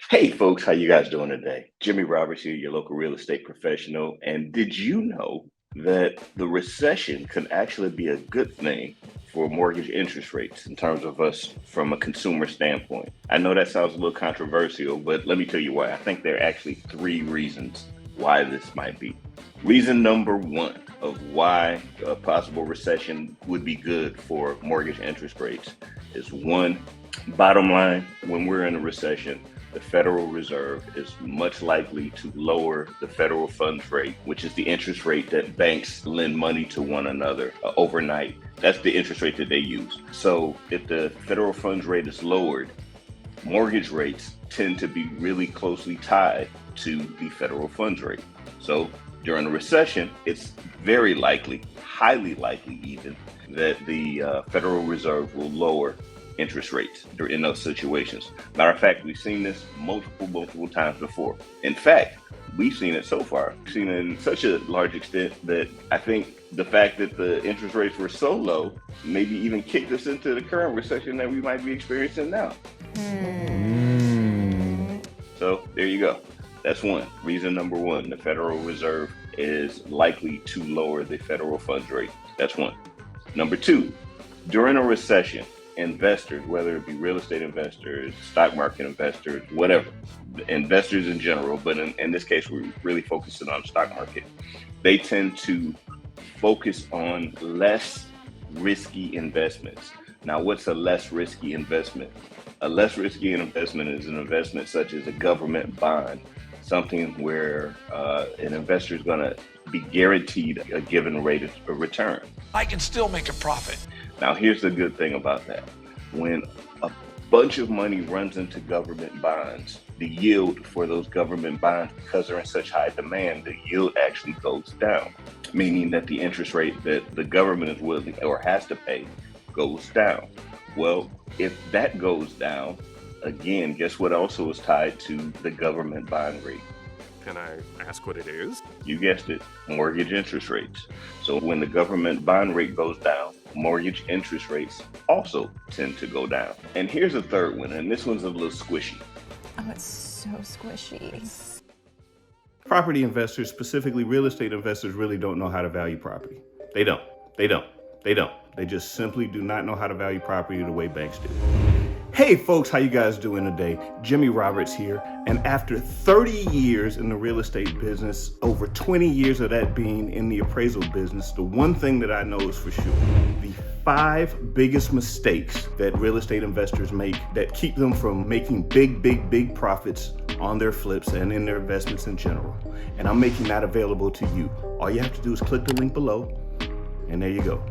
Hey folks, how you guys doing today? Jimmy Roberts here, your local real estate professional. And did you know that the recession can actually be a good thing for mortgage interest rates in terms of us from a consumer standpoint? I know that sounds a little controversial, but let me tell you why. I think there are actually three reasons why this might be. Reason number one of why a possible recession would be good for mortgage interest rates is one, bottom line, when we're in a recession, the Federal Reserve is much likely to lower the federal funds rate, which is the interest rate that banks lend money to one another overnight. That's the interest rate that they use. So if the federal funds rate is lowered, mortgage rates tend to be really closely tied to the federal funds rate. So during a recession, it's very likely, highly likely even, that the Federal Reserve will lower interest rates in those situations. Matter of fact, we've seen this multiple times before. In fact, we've seen it so far. We've seen it in such a large extent that I think the fact that the interest rates were so low maybe even kicked us into the current recession that we might be experiencing now. So there you go. That's one. Reason number one, the Federal Reserve is likely to lower the federal funds rate. That's one. Number two, during a recession, investors, whether it be real estate investors, stock market investors, whatever, investors in general, but in this case, we're really focusing on the stock market. They tend to focus on less risky investments. Now, what's a less risky investment? A less risky investment is an investment such as a government bond, something where an investor is going to be guaranteed a given rate of return. I can still make a profit. Now, here's the good thing about that. When a bunch of money runs into government bonds, the yield for those government bonds, because they're in such high demand, the yield actually goes down, meaning that the interest rate that the government is willing or has to pay goes down. Well, if that goes down, again, guess what also is tied to the government bond rate? Can I ask what it is? You guessed it, mortgage interest rates. So when the government bond rate goes down, mortgage interest rates also tend to go down. And here's a third one, and this one's a little squishy. Oh, it's so squishy. Property investors, specifically real estate investors, really don't know how to value property. They don't. They just simply do not know how to value property the way banks do. Hey folks, how you guys doing today? Jimmy Roberts here, and after 30 years in the real estate business, over 20 years of that being in the appraisal business, the one thing that I know is for sure, the 5 biggest mistakes that real estate investors make that keep them from making big profits on their flips and in their investments in general. And I'm making that available to you. All you have to do is click the link below, and there you go.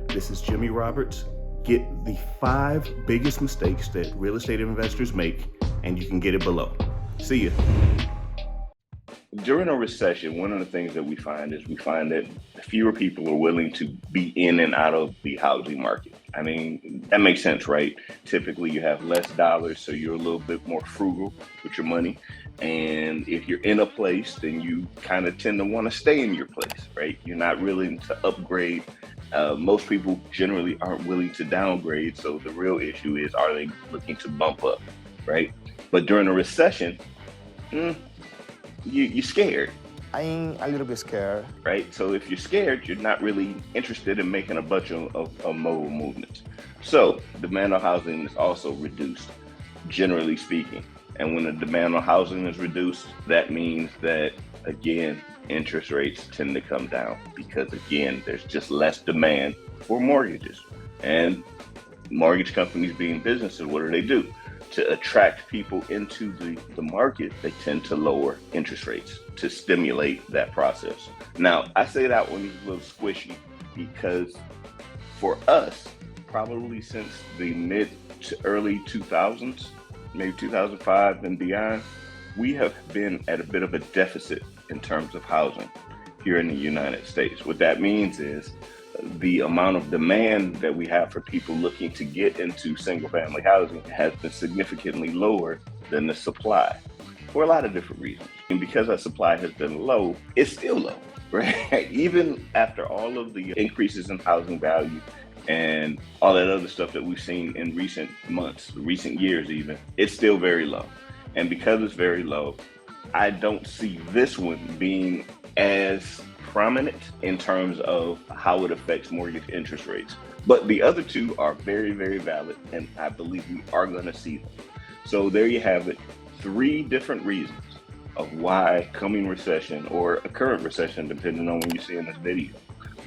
This is Jimmy Roberts. Get the 5 biggest mistakes that real estate investors make, and you can get it below. See ya. During a recession, one of the things that we find that fewer people are willing to be in and out of the housing market. I mean, that makes sense, right? Typically, you have less dollars, so you're a little bit more frugal with your money. And if you're in a place, then you kind of tend to want to stay in your place, right? You're not willing to upgrade. Most people generally aren't willing to downgrade. So the real issue is, are they looking to bump up, right? But during a recession, you're scared. I'm a little bit scared. Right? So if you're scared, you're not really interested in making a bunch of mobile movements. So demand on housing is also reduced, generally speaking. And when the demand on housing is reduced, that means that, again, interest rates tend to come down because, again, there's just less demand for mortgages. And mortgage companies being businesses, what do? To attract people into the market, they tend to lower interest rates to stimulate that process. Now, I say that one is a little squishy because for us, probably since the mid to early 2000s, maybe 2005 and beyond, we have been at a bit of a deficit in terms of housing here in the United States. What that means is the amount of demand that we have for people looking to get into single family housing has been significantly lower than the supply for a lot of different reasons. And because our supply has been low, it's still low, right? Even after all of the increases in housing value and all that other stuff that we've seen in recent months, recent years even, it's still very low. And because it's very low, I don't see this one being as prominent in terms of how it affects mortgage interest rates. But the other two are very, very valid, and I believe we are going to see them. So there you have it, 3 different reasons of why coming recession, or a current recession, depending on when you see in this video,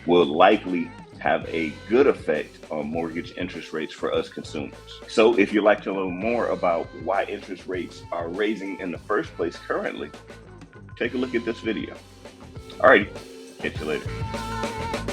will likely have a good effect on mortgage interest rates for us consumers. So if you'd like to learn more about why interest rates are raising in the first place currently, take a look at this video. All right, catch you later.